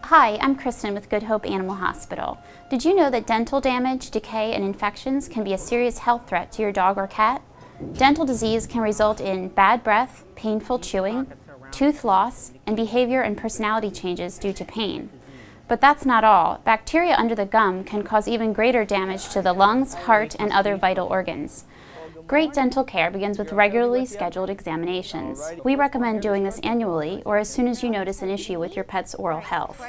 Hi, I'm Kristen with Good Hope Animal Hospital. Did you know that dental damage, decay, and infections can be a serious health threat to your dog or cat? Dental disease can result in bad breath, painful chewing, tooth loss, and behavior and personality changes due to pain. But that's not all. Bacteria under the gum can cause even greater damage to the lungs, heart, and other vital organs. Great dental care begins with regularly scheduled examinations. We recommend doing this annually or as soon as you notice an issue with your pet's oral health.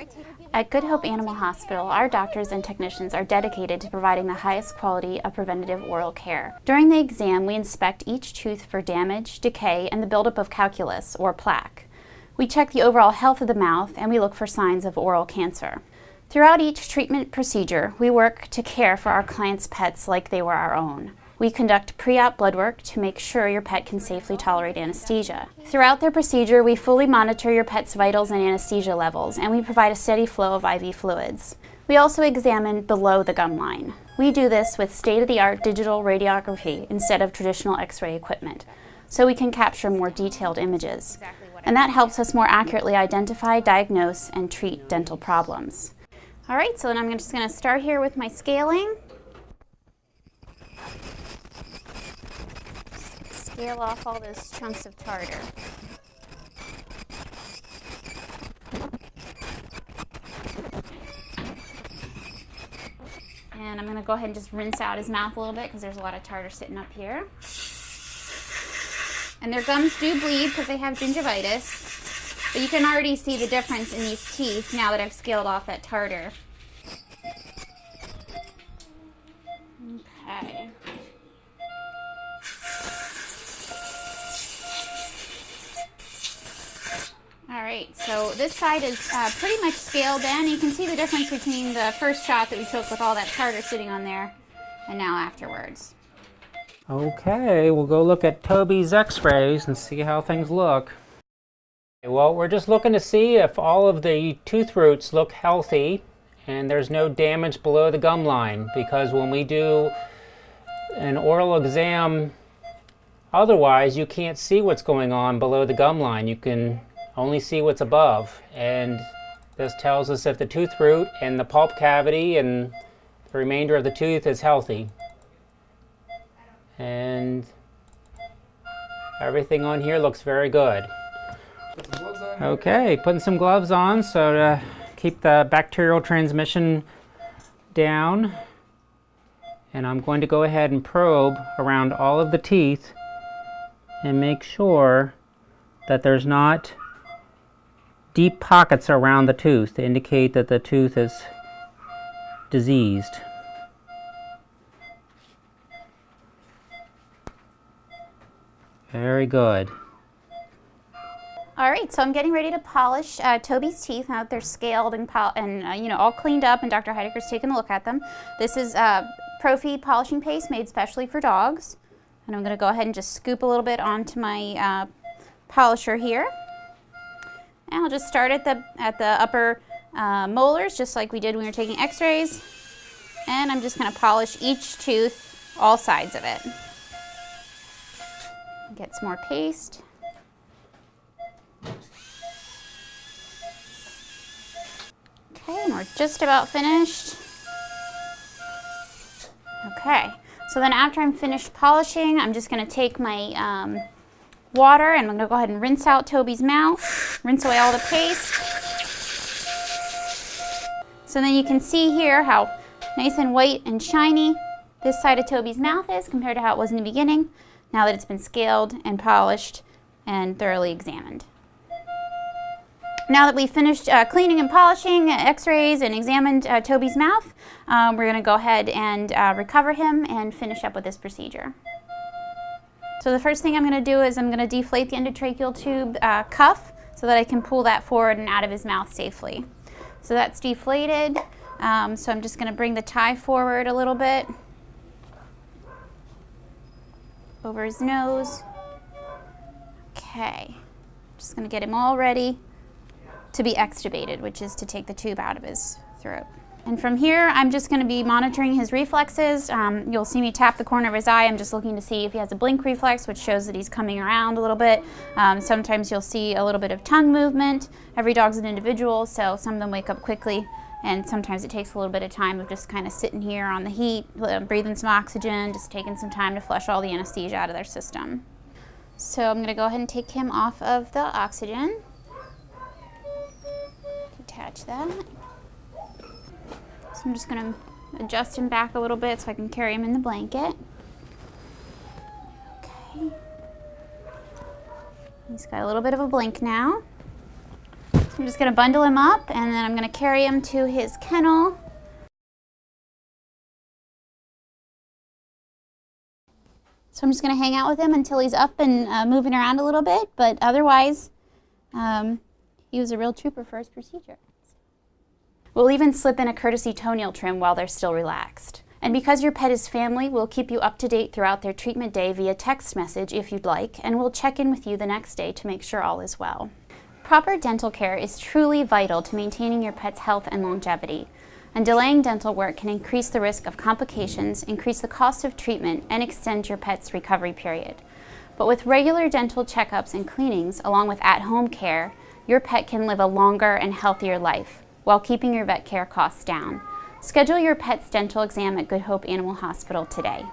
At Good Hope Animal Hospital, our doctors and technicians are dedicated to providing the highest quality of preventative oral care. During the exam, we inspect each tooth for damage, decay, and the buildup of calculus, or plaque. We check the overall health of the mouth, and we look for signs of oral cancer. Throughout each treatment procedure, we work to care for our clients' pets like they were our own. We conduct pre-op blood work to make sure your pet can safely tolerate anesthesia. Throughout their procedure, we fully monitor your pet's vitals and anesthesia levels, and we provide a steady flow of IV fluids. We also examine below the gum line. We do this with state-of-the-art digital radiography instead of traditional X-ray equipment, so we can capture more detailed images. And that helps us more accurately identify, diagnose, and treat dental problems. All right, so then I'm just going to start here with my scaling. Scale off all those chunks of tartar. And I'm going to go ahead and just rinse out his mouth a little bit because there's a lot of tartar sitting up here. And their gums do bleed because they have gingivitis, but you can already see the difference in these teeth now that I've scaled off that tartar. Okay. Alright, so this side is pretty much scaled in. You can see the difference between the first shot that we took with all that tartar sitting on there and now afterwards. Okay, we'll go look at Toby's x-rays and see how things look. Well, we're just looking to see if all of the tooth roots look healthy and there's no damage below the gum line, because when we do an oral exam, otherwise you can't see what's going on below the gum line. You can only see what's above, and this tells us if the tooth root and the pulp cavity and the remainder of the tooth is healthy. And everything on here looks very good. Okay, putting some gloves on so to keep the bacterial transmission down. And I'm going to go ahead and probe around all of the teeth and make sure that there's not deep pockets around the tooth to indicate that the tooth is diseased. Very good. All right, so I'm getting ready to polish Toby's teeth now that they're scaled and all cleaned up, and Dr. Heidecker's taken a look at them. This is Profi polishing paste made specially for dogs, and I'm going to go ahead and just scoop a little bit onto my polisher here. And I'll just start at the upper molars, just like we did when we were taking x-rays. And I'm just going to polish each tooth, all sides of it. Get some more paste. Okay, and we're just about finished. Okay, so then after I'm finished polishing, I'm just going to take my water, and I'm going to go ahead and rinse out Toby's mouth, rinse away all the paste. So then you can see here how nice and white and shiny this side of Toby's mouth is compared to how it was in the beginning, now that it's been scaled and polished and thoroughly examined. Now that we've finished cleaning and polishing, x-rays, and examined Toby's mouth, we're going to go ahead and recover him and finish up with this procedure. So the first thing I'm going to do is I'm going to deflate the endotracheal tube cuff so that I can pull that forward and out of his mouth safely. So that's deflated. So I'm just going to bring the tie forward a little bit over his nose. Okay, just going to get him all ready to be extubated, which is to take the tube out of his throat. And from here, I'm just going to be monitoring his reflexes. You'll see me tap the corner of his eye. I'm just looking to see if he has a blink reflex, which shows that he's coming around a little bit. Sometimes you'll see a little bit of tongue movement. Every dog's an individual, so some of them wake up quickly, and sometimes it takes a little bit of time of just kind of sitting here on the heat, breathing some oxygen, just taking some time to flush all the anesthesia out of their system. So I'm going to go ahead and take him off of the oxygen. Detach that. So I'm just going to adjust him back a little bit so I can carry him in the blanket. Okay. He's got a little bit of a blink now. So I'm just going to bundle him up, and then I'm going to carry him to his kennel. So I'm just going to hang out with him until he's up and moving around a little bit, but otherwise, he was a real trooper for his procedure. We'll even slip in a courtesy toenail trim while they're still relaxed. And because your pet is family, we'll keep you up to date throughout their treatment day via text message if you'd like, and we'll check in with you the next day to make sure all is well. Proper dental care is truly vital to maintaining your pet's health and longevity, and delaying dental work can increase the risk of complications, increase the cost of treatment, and extend your pet's recovery period. But with regular dental checkups and cleanings, along with at-home care, your pet can live a longer and healthier life, while keeping your vet care costs down. Schedule your pet's dental exam at Good Hope Animal Hospital today.